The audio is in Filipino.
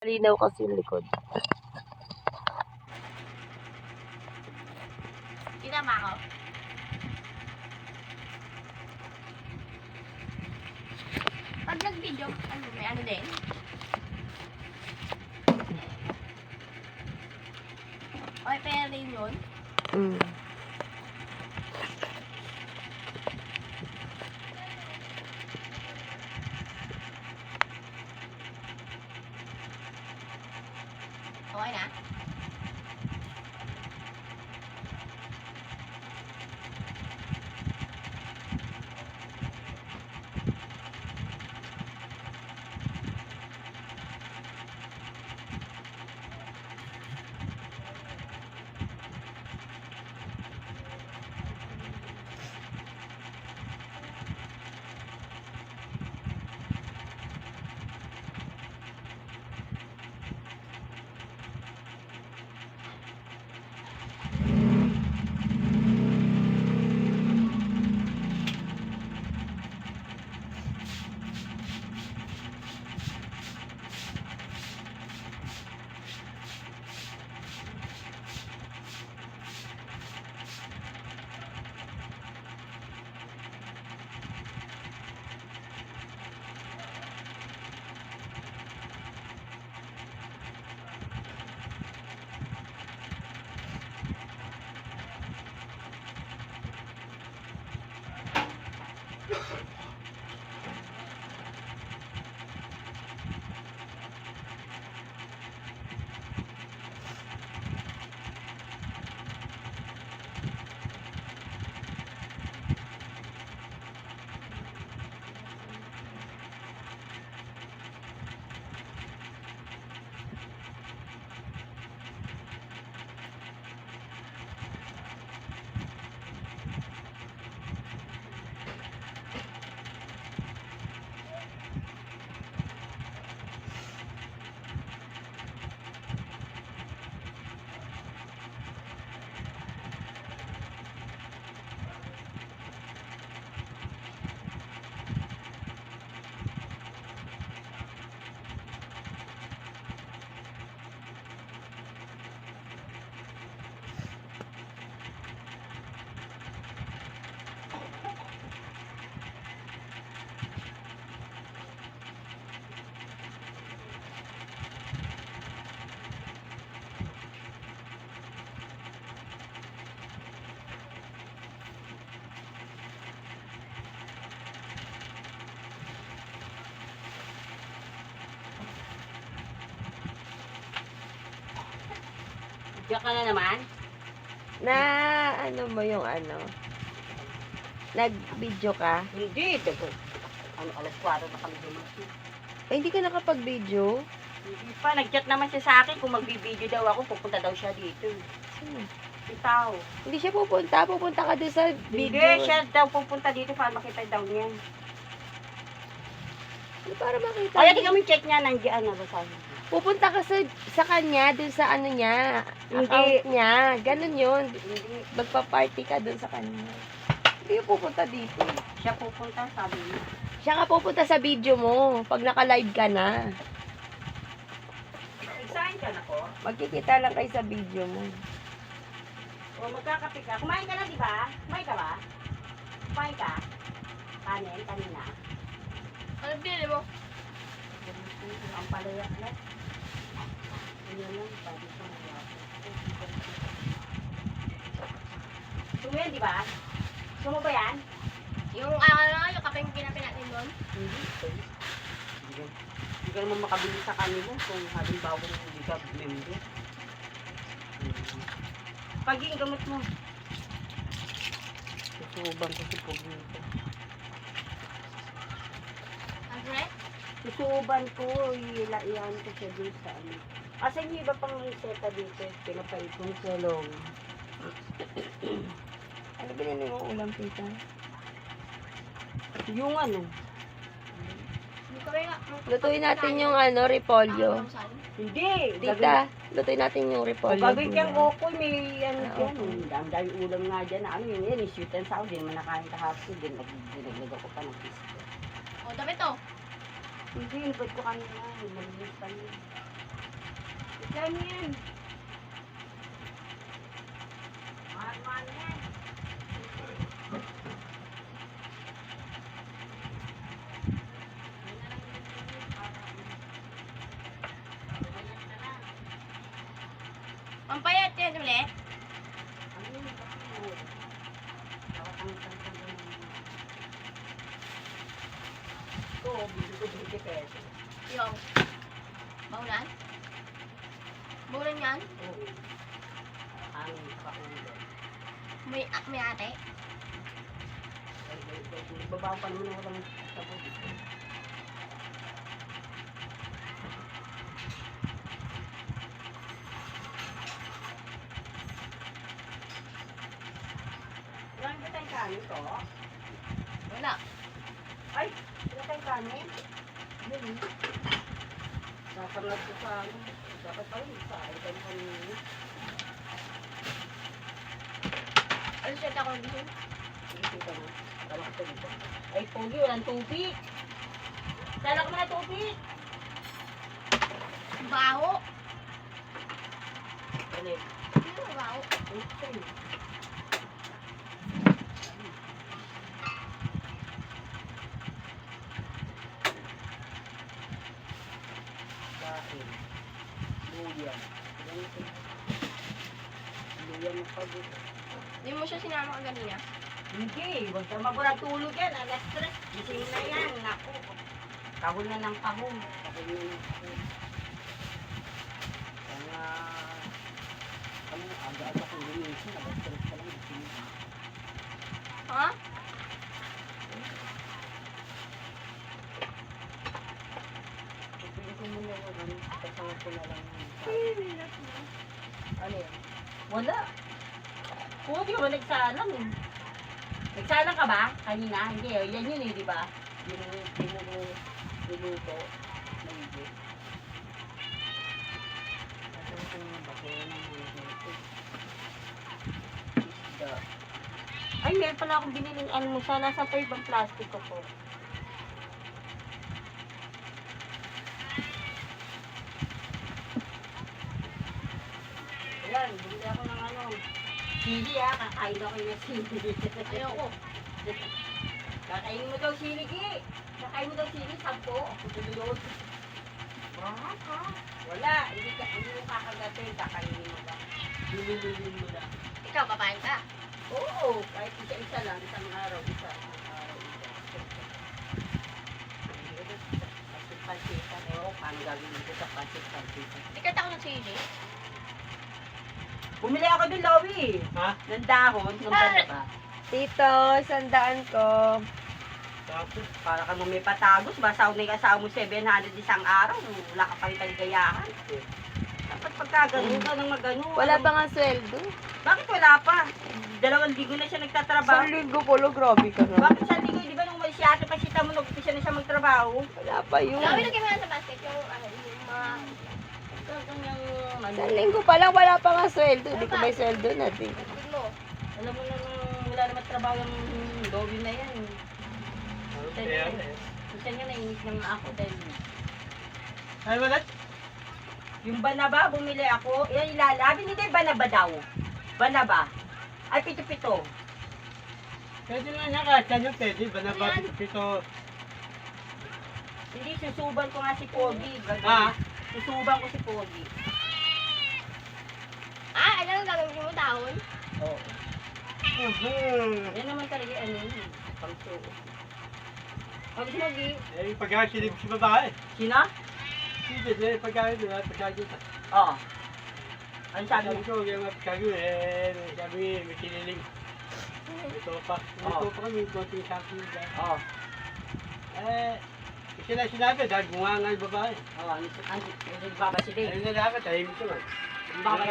malinaw kasi yung likod. Tinama ko. Pag nag-video, ano, may ano din? Okay, pera rin yun. Okay na? Diyan ka na naman? Na, ano mo yung ano? Nag-video ka? Hindi. Ano, alas 4 na kami dumating. Ay, hindi ka nakapag-video? Hindi pa. Nag-chat naman siya sa akin kung magbibideo daw ako. Pupunta daw siya dito. Sino? Si Tao. Hindi siya pupunta. Pupunta ka doon sa Hindi, video. siya daw pupunta dito para makita daw niya. Ano para makita? Kaya di kami check niya. Nandiyan na ba sabi? Pupunta ka sa kanya, doon sa ano niya. Hindi. Account niya. Ganun yun. Hindi. Magpa-party ka doon sa kanya. Hindi yung pupunta dito. Siya pupunta, sabi niya. Siya ka pupunta sa video mo. Pag naka-live ka na. Excited ka na ko? Magkikita lang kayo sa video mo. O magkakape ka. Kumain ka na, di ba? Kumain ka ba? Kumain ka? Kanin, kanina. Ano pinili mo? Ang palaya na. Ayan lang, sabi ko na. Gusto mo yan, di ba? Gusto mo ba yan? Yung ano, yung kape yung kinapin natin doon. Hindi. Hindi ka naman makabili sa kanila kung halimbawa hindi ka member. Pag yung gamot mo. Susuban ko si Pugito. Andre? Susuban ko, iyan ko siya dun sa ano. Asan yung iba pang seta dito? Pinapaipon sa long. Ano binili mo ulam, tita? Yung ano? Hindi ko rin Lutuin natin yung ano, repolyo. Hindi. Tita, lutuin natin yung repolyo. Gagawin kang okoy, may ano Ah, dyan. okay. Ang dami ulam nga dyan. Ano yun yan, sweet and sour. Din man nakain kahapon. Din naglag ako pa ng pisto. O, dami to. Hindi, ba't ko kanina? Malinis pa yun. Kaya mo yan. Mahal yan. Pampayat yan ulit. Ito, bili ko 20 pesos. Yung. Baunan? Baunan yan? Oo. Amin sa ulo. May ate? Babaw pa naman ako ng sabon. Wala ba tayong kanin to? Wala. Ay, wala tayong kanin? Yun. Sasamlag ko sa ano. Dapat pa rin sa item kanina. Ano siya ako dito? Dito na. Tama ko dito. Ay, pogi, walang tubig. Sala ko na tubig. Baho. Alin? Ano yung baho? Okay. Kain. Luyan. Luyan ng pagod. Hindi mo siya sinama ka ganina. Hindi, huwag ka magulang tulog yan. Alas 3. Gising na yan. Naku. Kahon na ng kahon. Kahon na ng kahon. Kaya, ano, aga-aga kong gumising. Alas 3 pa lang. Gising na. Ha? Pagpili ko muna yung ano. Kasama ko na lang yung ano yan? Wala. Oo, di ka ba nagsalang eh. Nagsalang ka ba? Kanina? Hindi, oh, yan yun eh, di ba? Yung niluto. Maigi. Kasi kung bakit ng niluto. Isda. Ay, meron pala akong biniling almusal. Nasa pa ibang plastic ko po. Ayan, bumili ako ng ano. Sili ha, kakain ako yung sili. Ayoko. Kakainin mo daw sili, Ki. Kakain mo daw sili, 10. Tutulog. Baka. Wala, hindi mo kakagatin, kakainin mo lang. Lulululun mo lang. Ikaw, papain ka. Oo, kahit isa-isa lang, isang araw, isa. Pansitan, ewan ko paano gagawin dito sa pansitan. Tikat ako ng sili. Bumili ako dun, Lowy. Ha? Ng dahon, ng ba? Tito, sandaan ko. Tapos, Para ka may patagos, basaw na yung asawa mo 700 isang araw, wala ka pa rin kaligayahan. Dapat pagka ganun ka nang magano. Wala ba nga sweldo? Bakit wala pa? 2 linggo na siya nagtatrabaho. Isang linggo polo, grabe ka na. Bakit sa linggo, di ba nung umalis si ate Pasita mo, nag-upisa na siya magtrabaho? Wala pa yun. Sabi na kami sa basket yung ano, yung mga... Ito kanyang, ano, Isang linggo pa lang, wala pa nga sweldo. Hindi ko may sweldo natin. Sabi mo. alam mo na wala naman trabaho yung Lowy na yan. kaya eh. Minsan nga nainis na nga ako dahil Ay, wala. yung banaba, bumili ako, yan ilalabi, hindi banaba daw. Banaba. Ay, pito-pito. Pwede naman niya kahit yan yung pwede. Ba na ba Ayan. ito? Hindi, susuban ko nga si Pogi. Ah? Susuban ko si Pogi. Ah, ano ang gagawin mo dahon? Oo. Yan naman talaga, ano yun, pang-suot. Pag Pogi, Eh, pagkasilip si babae. sino? Hindi, eh, pagkasilip, pagkasilip. Oo. Ano sabi Sabi mo? ko, yung mga pagkasilip, sabi, may kiniling. Ito pa. Ito pa kami, konting something dyan. Oo. Eh, sila sinabi, dahil bunga nga yung babae. Oo, ano, ano, ano, ano, ano, ano, Ayun na dapat, tahimik naman. Baka